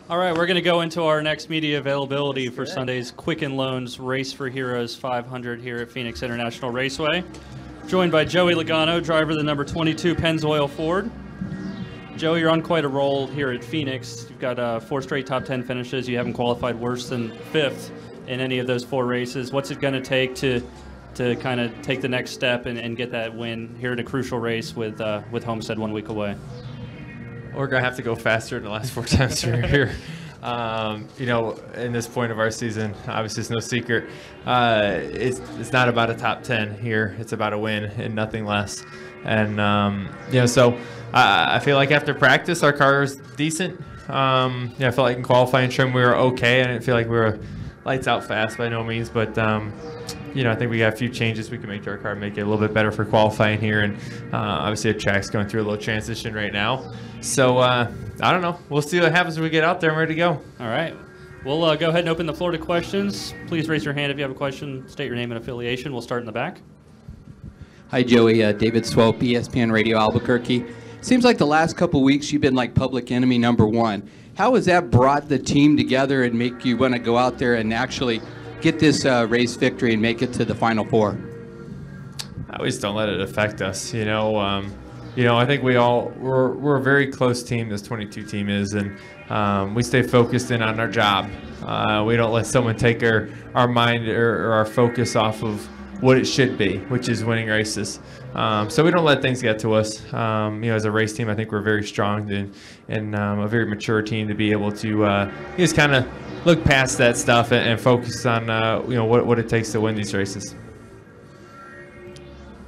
All right, we're going to go into our next media availability for Sunday's Quicken Loans Race for Heroes 500 here at Phoenix International Raceway. Joined by Joey Logano, driver of the number 22 Pennzoil Ford. Joey, you're on quite a roll here at Phoenix. You've got 4 straight top 10 finishes. You haven't qualified worse than 5th in any of those 4 races. What's it going to take to kind of take the next step and get that win here at a crucial race with Homestead 1 week away? We're going to have to go faster than the last 4 times we're here. In this point of our season, obviously it's no secret. It's not about a top 10 here. It's about a win and nothing less. And, so I feel like after practice, our car is decent. I felt like in qualifying trim we were okay. I didn't feel like we were lights out fast by no means, but I think we got a few changes we can make to our car, make it a little bit better for qualifying here. And obviously the track's going through a little transition right now. So I don't know. We'll see what happens when we get out there and ready to go. All right. We'll go ahead and open the floor to questions. Please raise your hand if you have a question. State your name and affiliation. We'll start in the back. Hi, Joey. David Swope, ESPN Radio Albuquerque. Seems like the last couple weeks you've been like public enemy number 1. How has that brought the team together and make you want to go out there and actually get this race victory and make it to the Final 4? I always don't let it affect us. I think we're a very close team. This 22 team is, and we stay focused in on our job. We don't let someone take our mind or our focus off of what it should be, which is winning races. So we don't let things get to us. As a race team, I think we're very strong and a very mature team to be able to just kind of look past that stuff and focus on what it takes to win these races.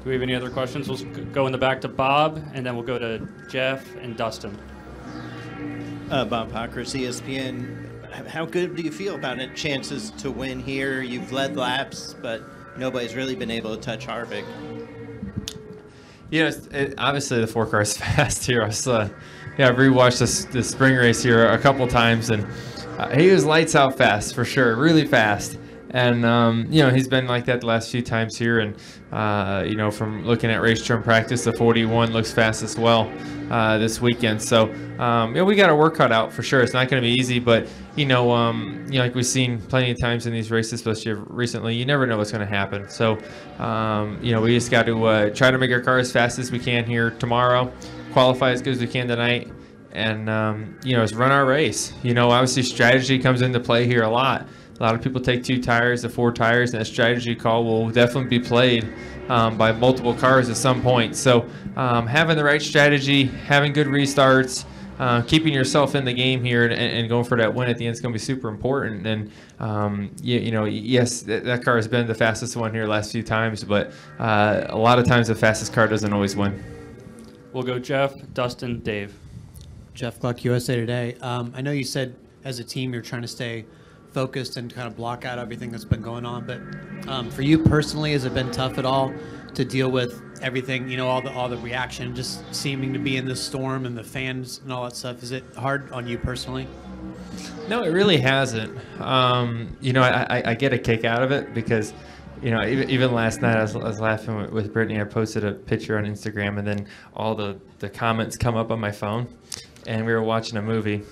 Do we have any other questions? We'll go in the back to Bob, and then we'll go to Jeff and Dustin. Bob Pockers, ESPN. How good do you feel about it? Chances to win here? You've led laps, but nobody's really been able to touch Harvick. Obviously the 4 car is fast here. I've rewatched this spring race here a couple times, and he was lights out fast for sure, really fast. And he's been like that the last few times here, and from looking at race trim practice, the 41 looks fast as well this weekend. So we got our work cut out for sure. It's not going to be easy, but like we've seen plenty of times in these races, especially recently, you never know what's going to happen. So we just got to try to make our car as fast as we can here tomorrow, qualify as good as we can tonight, and just run our race. Obviously strategy comes into play here a lot. A lot of people take 2 tires to 4 tires, and that strategy call will definitely be played by multiple cars at some point. So having the right strategy, having good restarts, keeping yourself in the game here and going for that win at the end is going to be super important. And, yes, that car has been the fastest one here the last few times, but a lot of times the fastest car doesn't always win. We'll go Jeff, Dustin, Dave. Jeff Gluck, USA Today. I know you said as a team you're trying to stay focused and kind of block out everything that's been going on, but for you personally, has it been tough at all to deal with everything, all the reaction just seeming to be in this storm and the fans and all that stuff? Is it hard on you personally? No, it really hasn't. I get a kick out of it because even last night I was laughing with Brittany. I posted a picture on Instagram, and then all the comments come up on my phone, and we were watching a movie,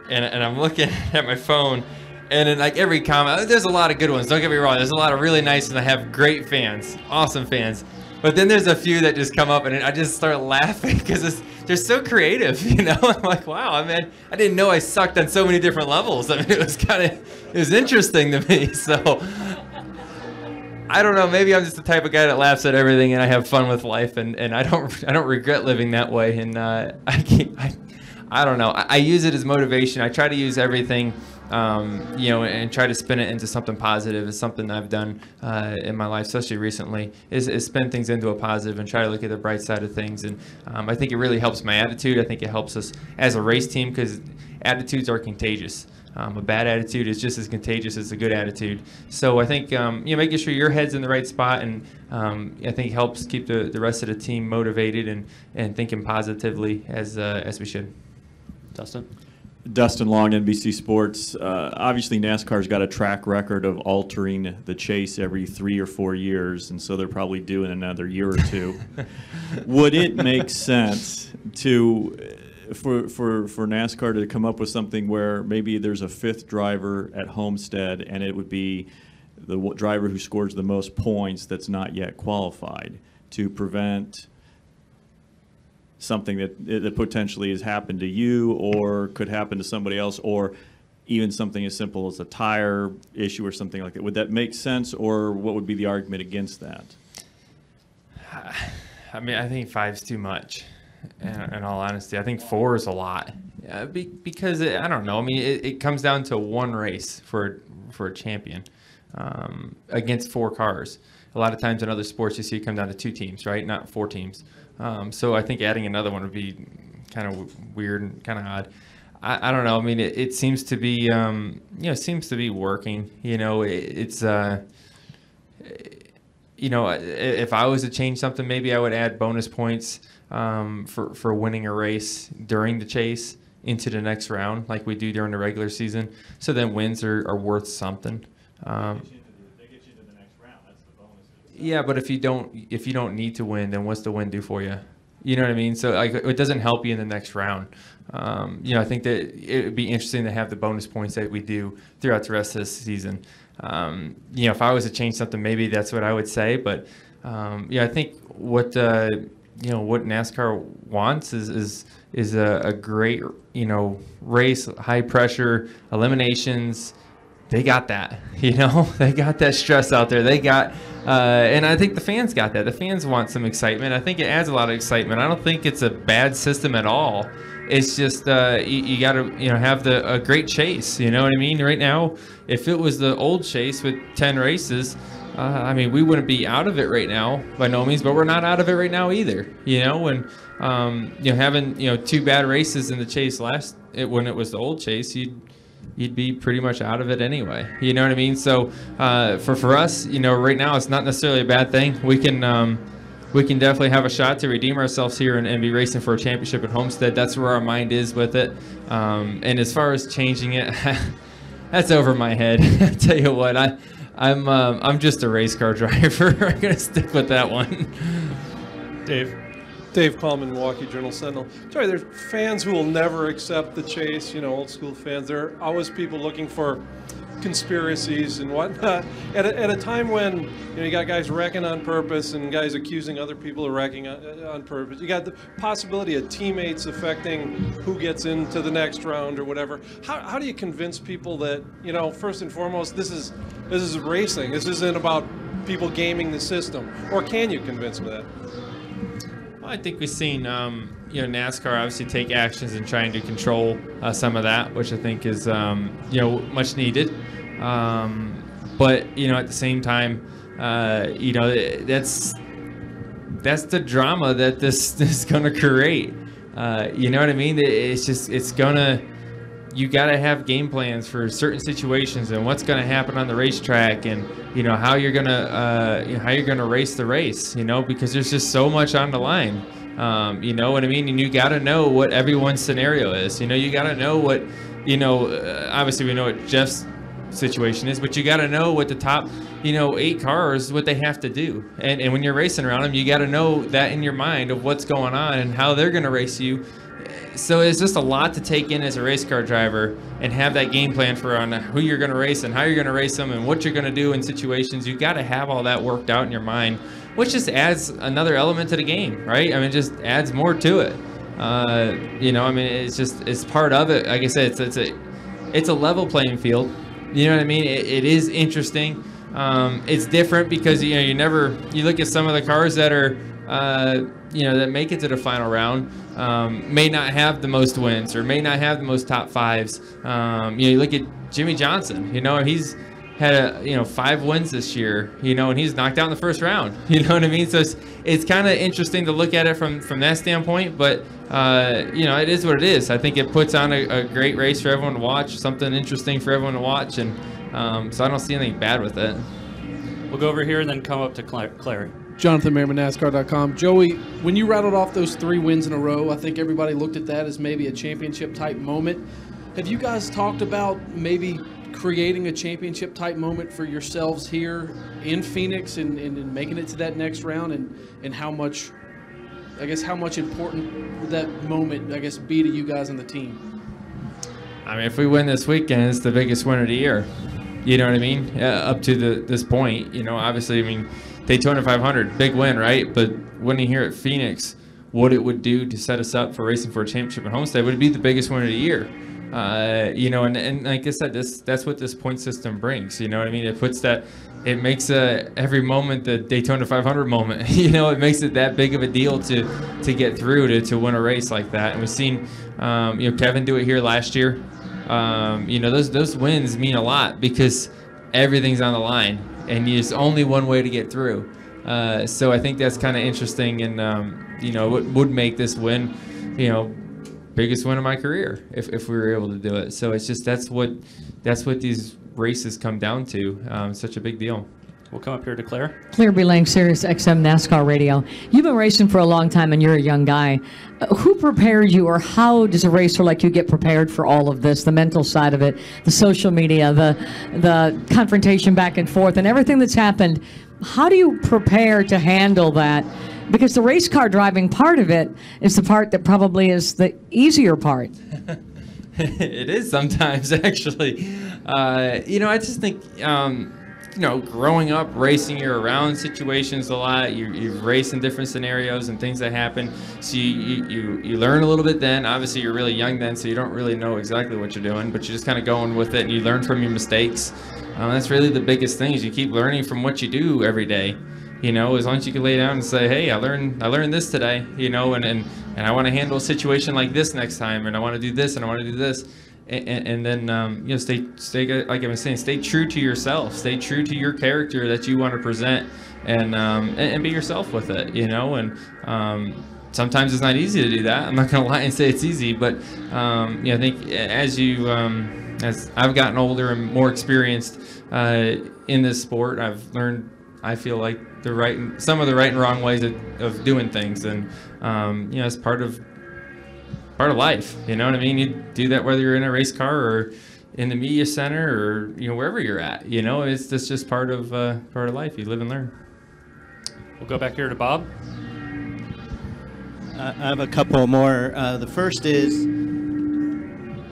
and I'm looking at my phone, and in like every comment, there's a lot of good ones. Don't get me wrong. There's a lot of really nice, and I have great fans, awesome fans. But then there's a few that just come up, and I just start laughing because they're so creative, I'm like, wow, I didn't know I sucked on so many different levels. It was interesting to me. So I don't know. Maybe I'm just the type of guy that laughs at everything, and I have fun with life, and I don't regret living that way. And I don't know. I use it as motivation. I try to use everything. And try to spin it into something positive. Is something I've done in my life, especially recently, is spin things into a positive and try to look at the bright side of things. And I think it really helps my attitude. I think it helps us as a race team because attitudes are contagious. A bad attitude is just as contagious as a good attitude. So I think making sure your head's in the right spot, and I think helps keep the rest of the team motivated and thinking positively as we should. Dustin? Dustin Long, NBC Sports. Obviously, NASCAR's got a track record of altering the chase every 3 or 4 years, and so they're probably due in another year or two. Would it make sense to for NASCAR to come up with something where maybe there's a fifth driver at Homestead, and it would be the driver who scores the most points that's not yet qualified, to prevent something that potentially has happened to you or could happen to somebody else, or even something as simple as a tire issue or something like that. Would that make sense, or what would be the argument against that? I mean, I think 5's too much, in all honesty. I think 4 is a lot, because I don't know. I mean, it comes down to one race for a champion against 4 cars. A lot of times in other sports, you see it come down to 2 teams, right? Not 4 teams. So I think adding another one would be kind of weird and kind of odd. I don't know. I mean, it seems to be, seems to be working. It's if I was to change something, maybe I would add bonus points for winning a race during the chase into the next round, like we do during the regular season. So then wins are worth something. They get you to the next round. That's the bonus. Yeah, but if you don't need to win, then what's the win do for you? You know what I mean? So it doesn't help you in the next round. I think that it would be interesting to have the bonus points that we do throughout the rest of this season. If I was to change something, maybe that's what I would say. But I think what NASCAR wants is a great race, high pressure eliminations. They got that, they got that stress out there. They got, and I think the fans got that. The fans want some excitement. I think it adds a lot of excitement. I don't think it's a bad system at all. It's just you got to have a great chase. You know what I mean? Right now, if it was the old chase with 10 races, we wouldn't be out of it right now by no means, but we're not out of it right now either. When having 2 bad races in the chase when it was the old chase, you'd be pretty much out of it anyway. You know what I mean? So for us, right now it's not necessarily a bad thing. We can definitely have a shot to redeem ourselves here and be racing for a championship at Homestead. That's where our mind is with it. And as far as changing it, that's over my head. I tell you what, I'm just a race car driver. I'm gonna stick with that one. Dave Coleman, Milwaukee Journal-Sentinel. Sorry, there's fans who will never accept the chase, old school fans. There are always people looking for conspiracies and whatnot. At a time when you got guys wrecking on purpose and guys accusing other people of wrecking on purpose, you got the possibility of teammates affecting who gets into the next round or whatever. How do you convince people that, first and foremost, this is racing. This isn't about people gaming the system. Or can you convince them of that? Well, I think we've seen, NASCAR obviously take actions and trying to control some of that, which I think is, much needed. But at the same time, that's the drama that this is going to create. You know what I mean? You got to have game plans for certain situations and what's going to happen on the racetrack, and how you're going to race the race. Because there's just so much on the line. You know what I mean? And you got to know what everyone's scenario is. You got to know what obviously we know what Jeff's situation is, but you got to know what the top 8 cars, what they have to do. And when you're racing around them, you got to know that in your mind of what's going on and how they're going to race you. So it's just a lot to take in as a race car driver and have that game plan for on who you're going to race and how you're going to race them and what you're going to do in situations. You got to have all that worked out in your mind, which just adds another element to the game, right? It just adds more to it. It's part of it. Like I said, it's a level playing field. You know what I mean? It is interesting. It's different because you look at some of the cars that are that make it to the final round, may not have the most wins or may not have the most top 5s. You look at Jimmy Johnson. He's had 5 wins this year. And he's knocked out in the first round. You know what I mean? So it's kind of interesting to look at it from that standpoint. But it is what it is. I think it puts on a great race for everyone to watch, something interesting for everyone to watch, and so I don't see anything bad with it. We'll go over here and then come up to Clary. Jonathan Merriman, NASCAR.com. Joey, when you rattled off those 3 wins in a row, I think everybody looked at that as maybe a championship-type moment. Have you guys talked about maybe creating a championship-type moment for yourselves here in Phoenix and making it to that next round, and how much I guess how much important would that moment, I guess, be to you guys and the team? I mean, if we win this weekend, it's the biggest win of the year. You know what I mean? Up to this point, obviously, I mean, Daytona 500, big win, right? But winning here at Phoenix, what it would do to set us up for racing for a championship at Homestead would be the biggest win of the year. And like I said, that's what this point system brings. You know what I mean? It makes every moment the Daytona 500 moment. It makes it that big of a deal to get through to win a race like that. And we've seen, Kevin do it here last year. Those wins mean a lot because everything's on the line, and there's only one way to get through. So I think that's kind of interesting, and it would make this win, biggest win of my career if we were able to do it. So it's just that's what these races come down to. Such a big deal. We'll come up here to Claire. Claire Belang, Sirius XM NASCAR Radio. You've been racing for a long time, and you're a young guy. Who prepared you, or how does a racer like you get prepared for all of this, the mental side of it, the social media, the confrontation back and forth, and everything that's happened? How do you prepare to handle that? Because the race car driving part of it is the part that probably is the easier part. It is sometimes, actually. I just think, growing up, racing, you're around situations a lot. You've raced in different scenarios and things that happen. So you learn a little bit then. Obviously, you're really young then, so you don't really know exactly what you're doing, but you're just kind of going with it, and you learn from your mistakes. That's really the biggest thing, is you keep learning from what you do every day. As long as you can lay down and say, hey, I learned this today, and I want to handle a situation like this next time, and I want to do this, and I want to do this. And then stay like I was saying, stay true to yourself, stay true to your character that you want to present, and be yourself with it, and sometimes it's not easy to do that. I'm not gonna lie and say it's easy, but I think as I've gotten older and more experienced in this sport, I've learned, I feel like, some of the right and wrong ways of doing things, and it's part of life. You know what I mean? You do that whether you're in a race car or in the media center or wherever you're at. It's just part of life. You live and learn. We'll go back here to Bob. I have a couple more. The first is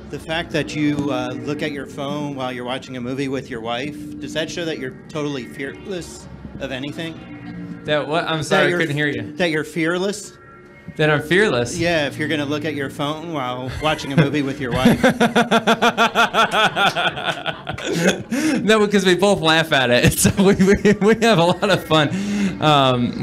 the fact that you look at your phone while you're watching a movie with your wife. Does that show that you're totally fearless of anything? That what? I'm sorry, I couldn't hear you. That you're fearless? That I'm fearless? Yeah, if you're going to look at your phone while watching a movie with your wife. No, because we both laugh at it. So we have a lot of fun.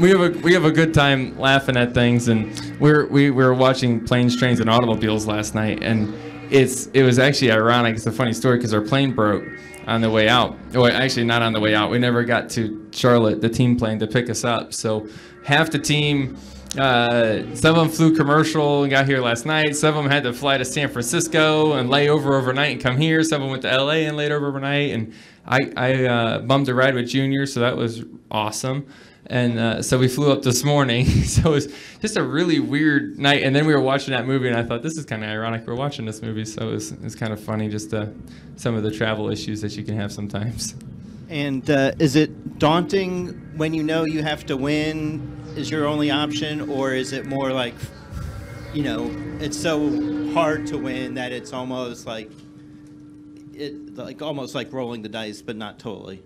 We have a good time laughing at things, and we were watching Planes, Trains, and Automobiles last night, and it was actually ironic. It's a funny story because our plane broke on the way out. Well, actually not on the way out. We never got to Charlotte, the team plane, to pick us up. So half the team, some of them flew commercial and got here last night. Some of them had to fly to San Francisco and lay over overnight and come here. Some of them went to LA and laid over overnight. And I bummed a ride with Junior, so that was awesome. And so we flew up this morning. So it was just a really weird night. And then we were watching that movie, and I thought, this is kind of ironic. We're watching this movie, so it's kind of funny, just some of the travel issues that you can have sometimes. And is it daunting when you know you have to win is your only option, or is it more like, it's so hard to win that it's almost like almost like rolling the dice, but not totally?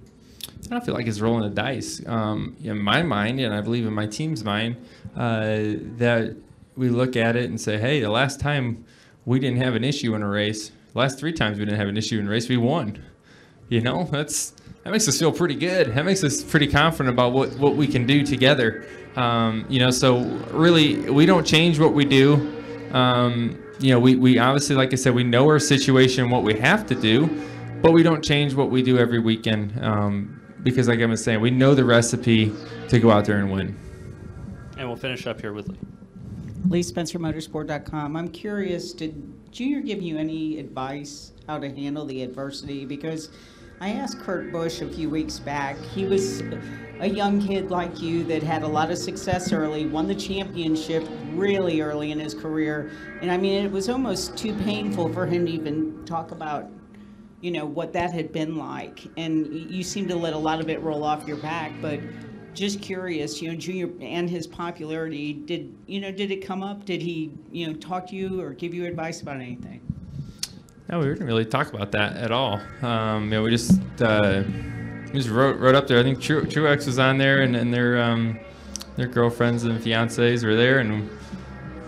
I don't feel like it's rolling the dice. In my mind, and I believe in my team's mind, that we look at it and say, hey, the last time we didn't have an issue in a race, the last 3 times we didn't have an issue in a race, we won. That makes us feel pretty good. That makes us pretty confident about what we can do together. So really, we don't change what we do. We obviously, like I said, we know our situation, what we have to do, but we don't change what we do every weekend because, like I was saying, we know the recipe to go out there and win. And we'll finish up here with Lee. Lee Spencer, Motorsport.com. I'm curious, did Junior give you any advice how to handle the adversity? Because I asked Kurt Busch a few weeks back. He was a young kid like you that had a lot of success early, won the championship really early in his career. And I mean, it was almost too painful for him to even talk about, what that had been like. And you seem to let a lot of it roll off your back. But just curious, Junior and his popularity, did it come up? Did he, talk to you or give you advice about anything? No, we didn't really talk about that at all. We just wrote up there. I think Truex was on there, and their girlfriends and fiancés were there, and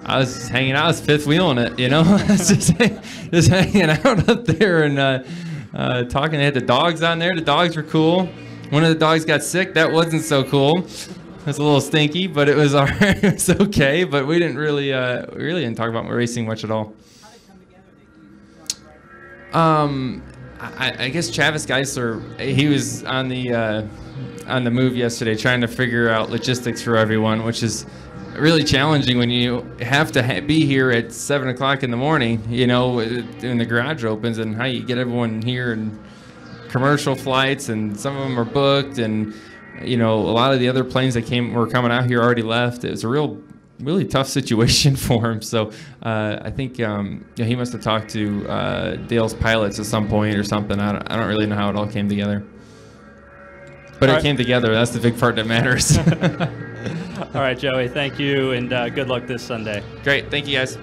I was hanging out. I was fifth wheeling it, just hanging out up there and talking. They had the dogs on there. The dogs were cool. One of the dogs got sick. That wasn't so cool. It was a little stinky, but it was all right. It was okay. But we didn't really didn't talk about racing much at all. I guess Travis Geisler, he was on the move yesterday, trying to figure out logistics for everyone, which is really challenging when you have to be here at 7 o'clock in the morning, when the garage opens, and how you get everyone here, and commercial flights, and some of them are booked, and a lot of the other planes that were coming out here already left. It was a really tough situation for him. So I think he must have talked to Dale's pilots at some point or something. I don't really know how it all came together. But it came together. That's the big part that matters. All right, Joey, thank you, and good luck this Sunday. Great. Thank you, guys.